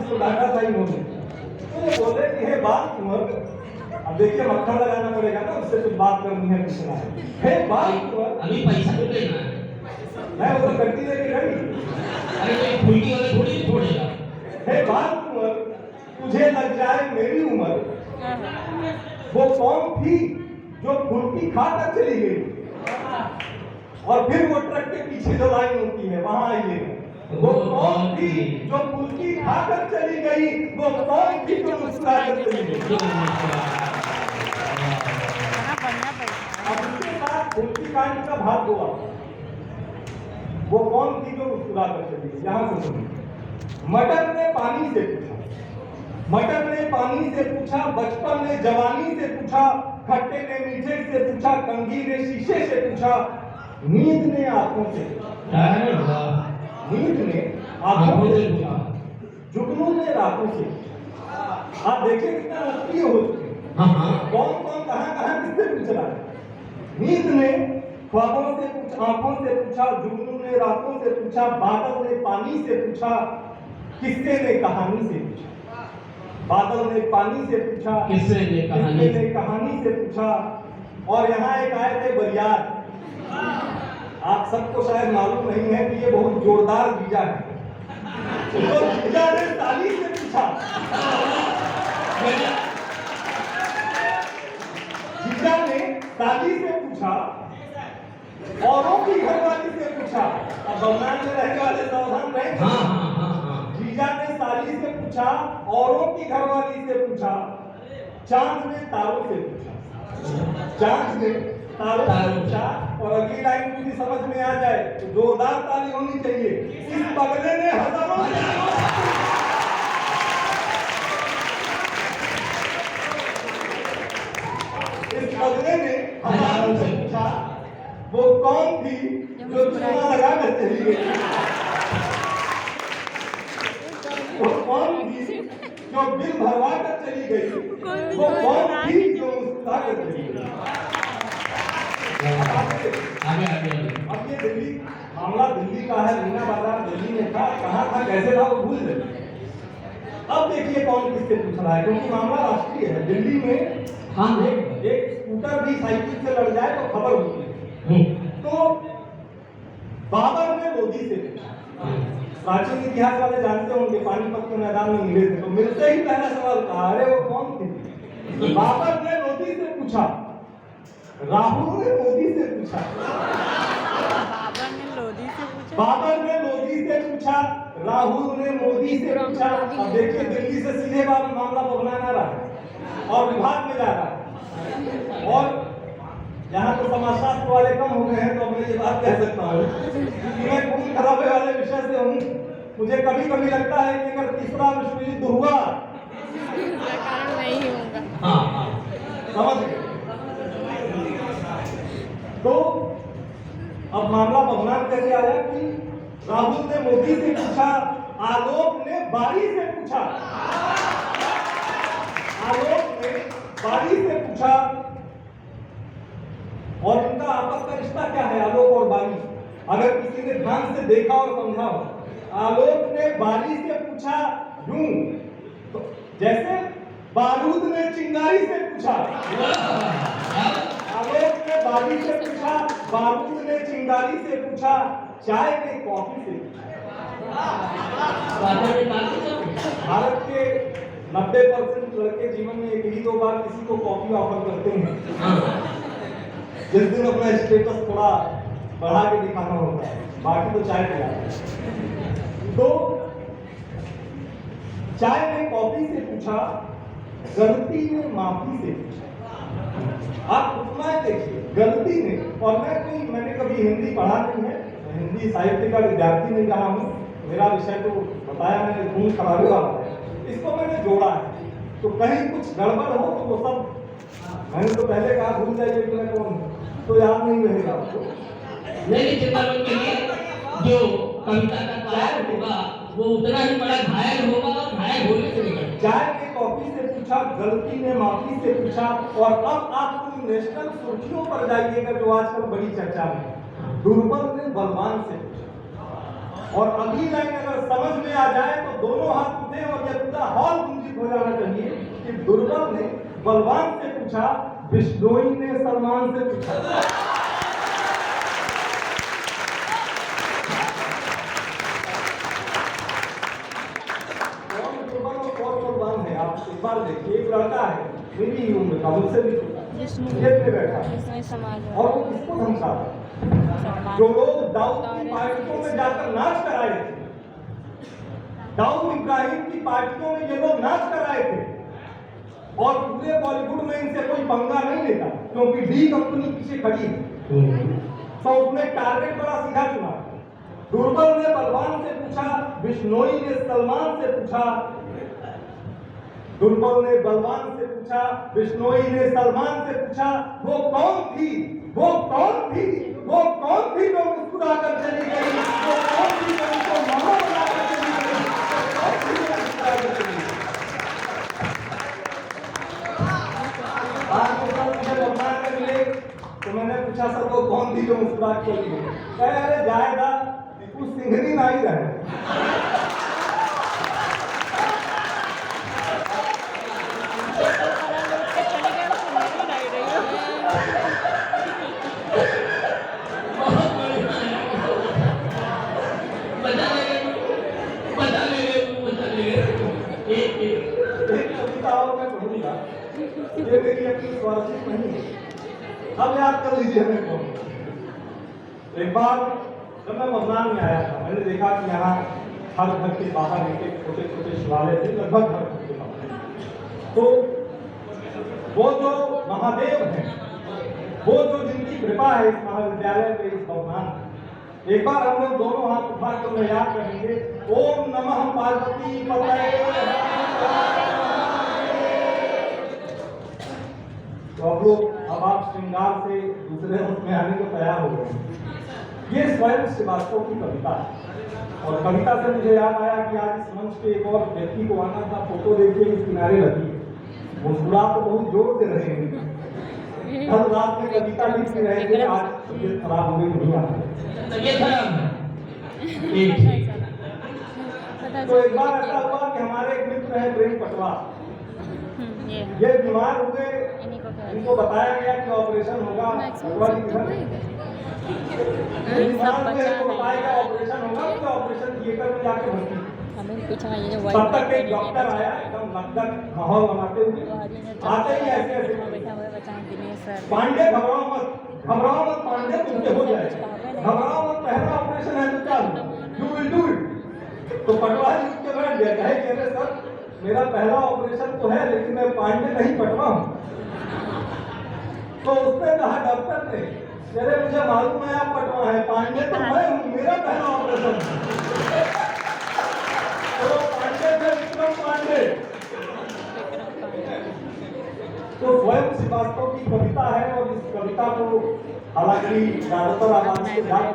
उसको डांटा था इन्होंने। तो ये बोले कि हे बाल कुंवर, अब देखिए मक्खन लगाना पड़ेगा ना, उससे कुछ बात करनी है, पूछना है। हे बाल कुंवर, अभी पैसा तो देना है। मैं वो तो गड्डी लेके गई। अरे कोई फुल्की वाले थोड़ी छोड़ेगा। हे बाल कुंवर, तुझे लग जाए मेरी उम्र, वो कौन थी जो फुल्की खाकर चली गई? और फिर वो ट्रक के पीछे जो लाइन होती है वहां आइए। वो कौन थी जो फुल्की खाकर चली गई? वो कौन थी जो मुस्कुराकर चली गई? अब उसके बाद फुल्की कांड का भाग हुआ। वो कौन थी जो मुस्कुराकर चली गई? यहां से सुनिए। मटर ने पानी से पूछा, मटर ने पानी से पूछा, बचपन ने जवानी से पूछा, खट्टे ने मीठे से पूछा, कंघी ने शीशे से पूछा, नींद ने आंखों से पूछा, नींद ने आंखों से पूछा, जुगनू ने रातों से पूछा। आप देखिए कितना लोकप्रिय हो चुके हैं। कौन कौन कहां कहां किससे पूछ रहा है? नींद ने ख्वाबों से पूछा, आंखों से पूछा, जुगनू ने रातों से पूछा, बादल ने पानी से पूछा, किस्से ने कहानी से पूछा। बादल ने पानी से पूछा, किस्से ने कहानी से पूछा। और यहाँ एक आए थे बरियार। आप सबको शायद मालूम नहीं है कि ये बहुत जोरदार जीजा है। तो जीजा ने ताली से पूछा, जीजा ने ताली से पूछा, औरों की घरवाली से पूछा। अब बमनान में रहने वाले सावधान रहेंगे। जीजा ने साली से पूछा, औरों की घरवाली से पूछा, चांद ने तारों से पूछा, चांद ने तारों से पूछा। और अगली लाइन पूरी समझ में आ जाए तो जोरदार ताली होनी चाहिए। इस बगले ने हजारों से इस बगले ने हजारों से पूछा, वो कौन थी जो चूना लगा कर चली गई? वो कौन थी जो बिल भरवा कर चली गई? वो कौन थी जो मुस्कुरा कर चली गई? अब ये दिल्ली मामला दिल्ली का है, मीना बाजार दिल्ली में था, कहाँ था, कैसे था, वो भूल गए। अब देखिए कौन किससे पूछ रहा है, क्योंकि मामला राष्ट्रीय है। दिल्ली में एक स्कूटर भी साइकिल से लड़ जाए तो खबर होती है। तो बाबर ने मोदी से पूछा। प्राचीन इतिहास वाले जानते होंगे, पानीपत के मैदान में मिले थे, तो मिलते ही पहला सवाल कहा, अरे वो कौन थी? बाबर ने मोदी से पूछा, राहुल ने मोदी से पूछा, बाबर ने लोधी से पूछा, राहुल ने मोदी से पूछा। अब देखिए दिल्ली से सीधे बात मामला बबनान आ रहा है और विभाग में जा रहा है। और यहाँ तो समाजशास्त्र वाले कम हो गए हैं, तो मैं ये बात कह सकता हूँ कि मैं खून खराबे वाले विषय से हूँ। मुझे कभी कभी लगता है कि अगर तीसरा विश्व युद्ध हुआ नहीं होगा। समझ गए? तो अब मामला बबनान कैसे आया कि राहुल ने मोदी से पूछा, आलोक ने बारी से पूछा, आलोक ने बारी से पूछा। और इनका आपस का रिश्ता क्या है, आलोक और बारी? अगर किसी ने ध्यान से देखा और समझा हो, आलोक ने बारी से पूछा यूं, तो जैसे बारूद ने चिंगारी से पूछा। आलोक ने बारी से पूछा, बारूद ने चिंगारी से पूछा, चाय ने कॉफी से पूछा। भारत के 90% लड़के जीवन में एक ही दो बार किसी को कॉफी ऑफर करते हैं, जिस दिन अपना स्टेटस थोड़ा बढ़ा के दिखाना होता है, बाकी तो चाय पिलाते हैं। तो चाय ने कॉफी से पूछा, गलती ने माफी से पूछा। आप उतना देखिए, गलती ने, और मैंने कभी हिंदी पढ़ा नहीं है, हिंदी साहित्य का विद्यार्थी नहीं रहा हूँ, मेरा विषय तो बताया मैंने खून खराबे वाला है, इसको मैंने जोड़ा है। तो कहीं कुछ गड़बड़ हो तो वो सब मैंने तो पहले कहा भूल जाइए कि मैं कौन हूँ, तो याद नहीं रहेगा आपको। नहीं, चिंता मत करिए, जो कविता का कायल होगा वो उतना ही बड़ा घायल होगा और घायल होने से निकल। चाय ने कॉफी से पूछा, गलती ने माफी से पूछा। और अब आप नेशनल सुर्खियों पर जाइएगा जो आजकल बड़ी चर्चा में, दुर्बल ने बलवान से पूछा। और अगली लाइन अगर समझ में आ जाए तो दोनों हाथ उठे और जब बलवान से पूछा, बिश्नोई ने सलमान से पूछा। कौन बलवान है? आप एक बार देखिए, एक लड़का है मेरी ही उम्र का, मुझसे भी छोटा, जेल में बैठा और वो किसको धमका रहा है? जो लोग दाऊद की पार्टियों में जाकर नाच कराए थे, दाऊद इब्राहिम की पार्टियों में ये लोग नाच कराए थे, और पूरे बॉलीवुड में इनसे कोई पंगा नहीं लेता क्योंकि डी कंपनी पीछे खड़ी है, तो उसने टारगेट बड़ा सीधा चुना। दुर्बल ने बलवान से पूछा, बिश्नोई ने सलमान से पूछा। दुर्बल ने बलवान से पूछा, बिश्नोई ने सलमान से पूछा, वो कौन थी? वो कौन थी? वो कौन थी जो मुस्कुरा कर चली गई? वो कौन थी जो उनको मामा बना कर चली गई? वो कौन थी जो मुस्कुरा कर चली गई? आज मुझे बलवान में मिले तो मैंने पूछा, सर वो कौन थी जो मुस्कुरा कर चली गई? कहे अरे जाएगा कुछ सिंघनी ना ही रहे। ये मेरी अपनी स्वार्थिक नहीं है, अब याद कर लीजिए मेरे को। एक बार जब मैं बगनान में आया था, मैंने देखा कि यहाँ हर घर के बाहर एक छोटे छोटे शिवालय थे, लगभग हर घर के बाहर। तो वो जो महादेव है, वो जो जिनकी कृपा है इस महाविद्यालय में, इस बगनान, एक बार हम लोग दोनों हाथ उठा कर मैं याद करेंगे, ओम नमः पार्वती पतये। तो अब लोग, अब आप श्रृंगार से दूसरे रूप में आने को तैयार हो गए। ये स्वयं श्रीवास्तव की कविता है, और कविता से मुझे याद आया कि आज इस मंच पे एक और व्यक्ति को आना था, फोटो देखिए इस किनारे लगी है, मुस्कुरा तो बहुत जोर से रहे हैं, कल रात में कविता लिख के रहे थे, आज तबियत खराब हो गई, नहीं आ रही तबियत खराब। तो एक बार ऐसा हुआ कि हमारे एक मित्र हैं प्रेम पटवा, ये बीमार हुए, इनको बताया गया कि ऑपरेशन होगा, ऑपरेशन होगा, ऑपरेशन थिएटर में जाके भर्ती। तब तक एक डॉक्टर आया, एकदम लगभग माहौल बनाते हुए, आते ही ऐसे ऐसे, पांडे घबराओ मत पांडे, तुमसे हो जाएगा, घबराओ मत, पहला ऑपरेशन है तो क्या, यू विल डू इट। तो पटवा जी उसके बैठ गया, कहे कि अरे सर मेरा पहला ऑपरेशन तो है, लेकिन मैं पांडे नहीं पटवा हूँ। तो उसने कहा डॉक्टर ने, अरे मुझे मालूम है आप पटवा है, पांडे तो मैं हूँ, मेरा पहला ऑपरेशन। तो पांडे से विक्रम पांडे। तो स्वयं श्रीवास्तव की कविता है, और इस कविता को हालांकि ज्यादातर आबादी को याद